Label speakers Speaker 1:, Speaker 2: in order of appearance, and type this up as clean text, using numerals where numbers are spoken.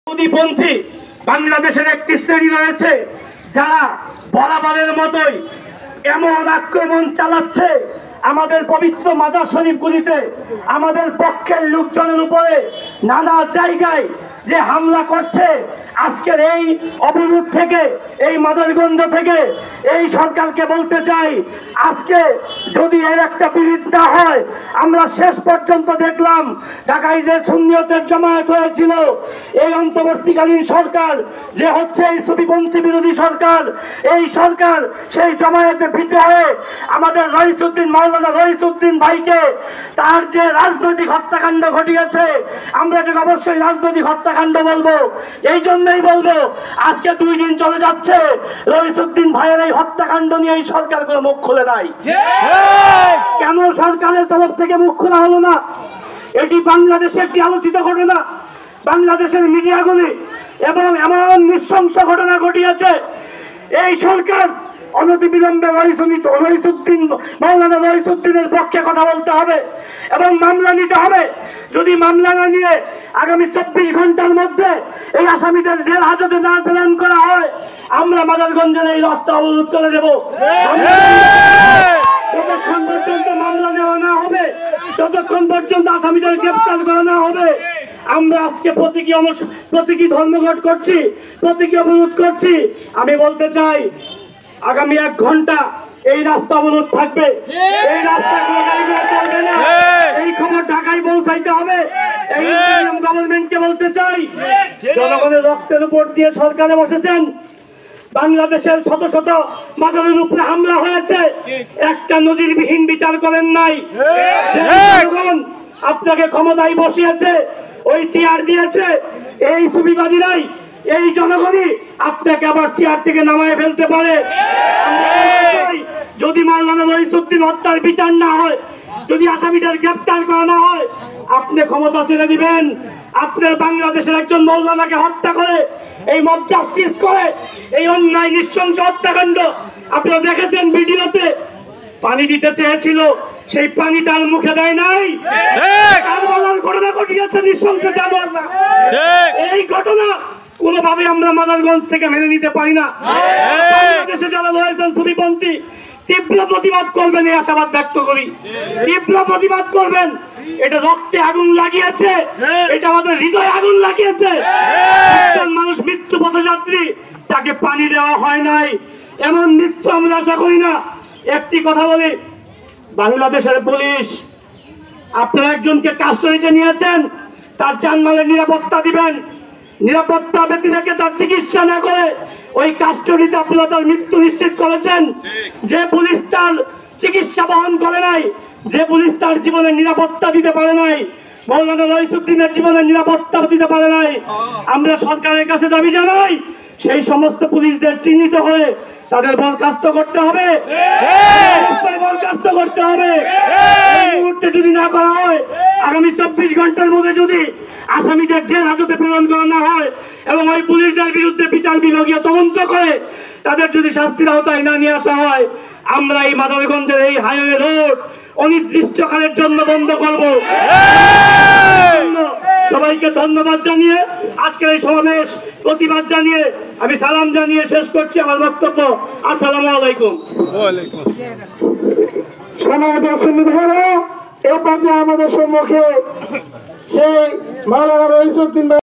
Speaker 1: সৌদিপন্থী বাংলাদেশের একটি শ্রেণী রয়েছে যারা বরাবরের মতোই এমন আক্রমণ চালাচ্ছে আমাদের পবিত্র মাজার শরীফগুলিতে, আমাদের পক্ষের লোকজনের উপরে নানা জায়গায় যে হামলা করছে। আজকের এই অবরোধ থেকে, এই মাদারগঞ্জ থেকে এই সরকারকে বলতে চাই, আজকে যদি এর একটা বিরোধ না হয়, আমরা শেষ পর্যন্ত দেখলাম ঢাকায় যে সুন্নিয়তের জামায়াত হয়েছিল, এই অন্তর্বর্তীকালীন সরকার যে হচ্ছে এই সুফিপন্থী বিরোধী সরকার, এই সরকার সেই জামায়াতে ভীত হয়ে আমাদের রইসউদ্দিন, মাওলানা রইসউদ্দিন ভাইকে তার যে রাজনৈতিক হত্যাকাণ্ড ঘটিয়েছে, আমরা এটাকে অবশ্যই রাজনৈতিক হত্যাকাণ্ড বলবো। এই জন্যই বলবো, আজকে 2 দিন চলে যাচ্ছে রইসউদ্দিন ভাইয়ের এই হত্যাকাণ্ড নিয়ে এই সরকার কোনো মুখ খুলে নাই। কেন সরকারের তরফ থেকে মুখ খোলা হলো না? এটি বাংলাদেশে একটি আলোচিত ঘটনা। বাংলাদেশের মিডিয়াগুলি এবং এমন নৃশংস ঘটনা ঘটিয়েছে, এই সরকার অনতিবিলম্বে রইসউদ্দিন, মাওলানা রইসউদ্দিনের পক্ষে কথা বলতে হবে এবং মামলা নিতে হবে। যদি মামলা না নিয়ে আগামী 24 ঘন্টার মধ্যে এই আসামিদের জেল হাজতে না প্রেরণ করা হয়, আমরা মাদারগঞ্জের এই রাস্তা অবরোধ করে দেব। যতক্ষণ পর্যন্ত মামলা নেওয়া না হবে, যতক্ষণ পর্যন্ত আসামিদের গ্রেফতার করা না হবে, আমরা আজকে প্রতীকী ধর্মঘট করছি, প্রতীকী অবরোধ করছি। আমি বলতে চাই, আগামী 1 ঘন্টা এই রাস্তা অবরোধ থাকবে। এই রাস্তা চলবে না। এই খবর ঢাকায় পৌঁছাইতে হবে। এই গভর্নমেন্টকে বলতে চাই, জনগণের রক্তের উপর দিয়ে সরকারে বসেছেন, বাংলাদেশের শত শত মাজারের উপরে হামলা হয়েছে, একটা নজিরবিহীন বিচার করেন নাই। জনগণ আপনাকে ক্ষমতায় বসিয়েছে, ওই চেয়ার দিয়েছে এই সুবিবাদীরাই, এই জনগণই আপনাকে আবার চেয়ার থেকে নামায় ফেলতে পারে। যদি মাওলানা রইসউদ্দিন হত্যার বিচার না হয়, যদি আসামিদের গ্রেফতার করা না হয়, আপনি ক্ষমতা ছেড়ে দিবেন। আপনার বাংলাদেশের একজন মাওলানাকে হত্যা করে, এই মব জাস্টিস করে, এই অন্যায় নৃশংস হত্যাকাণ্ড আপনারা দেখেছেন ভিডিওতে। পানি দিতে চেয়েছিল, সেই পানি তার মুখে দেয় নাই। কারবালার ঘটনা ঘটিয়েছে নৃশংস জানোয়ার। এই ঘটনা কোনোভাবে আমরা মাদারগঞ্জ থেকে মেনে নিতে পারি না। বাংলাদেশে যারা রয়েছেন সুফিপন্থী, তীব্র প্রতিবাদ করবেন, এই আশাবাদ ব্যক্ত করি। তীব্র প্রতিবাদ করবেন। এটা রক্তে আগুন লাগিয়েছে, এটা আমাদের হৃদয়ে আগুন লাগিয়েছে। মানুষ মৃত্যু পথযাত্রী, তাকে পানি দেওয়া হয় নাই, এমন মৃত্যু আমরা আশা করি না। একটি কথা বলি, বাংলাদেশের পুলিশ, আপনারা একজনকে কাস্টডিতে নিয়েছেন, তার জানমালের নিরাপত্তা দিবেন। নিরাপত্তা ব্যক্তি থেকে তার চিকিৎসা না করে ওই কাস্টডিতে আপনারা তার মৃত্যু নিশ্চিত করেছেন। যে পুলিশ তার চিকিৎসা বহন করে নাই, যে পুলিশ তার জীবনের নিরাপত্তা দিতে পারে নাই, মাওলানা রইসউদ্দিনের জীবনের নিরাপত্তা দিতে পারে নাই, আমরা সরকারের কাছে দাবি জানাই, সেই সমস্ত পুলিশদের চিহ্নিত হয়ে তাদের বরখাস্ত করতে হবে, বরখাস্ত করতে হবে। এই মুহূর্তে যদি না করা হয়, আগামী 24 ঘন্টার মধ্যে যদি আসামিদের জেল হাজতে প্রেরণ করা না হয় এবং ওই পুলিশদের বিরুদ্ধে বিচার বিভাগীয় তদন্ত করে তাদের যদি শাস্তির আওতায় না নিয়ে আসা হয়, আমরা এই মাদারগঞ্জের এই হাইওয়ে রোড অনির্দিষ্টকালের জন্য বন্ধ করব। সবাইকে ধন্যবাদ জানিয়ে আজকের এই সমাবেশ প্রতিবাদ জানিয়ে আমি সালাম জানিয়ে শেষ করছি আমার বক্তব্য। আসসালামু আলাইকুম। আমাদের সম্মুখে সেই মাওলানা রইসউদ্দিন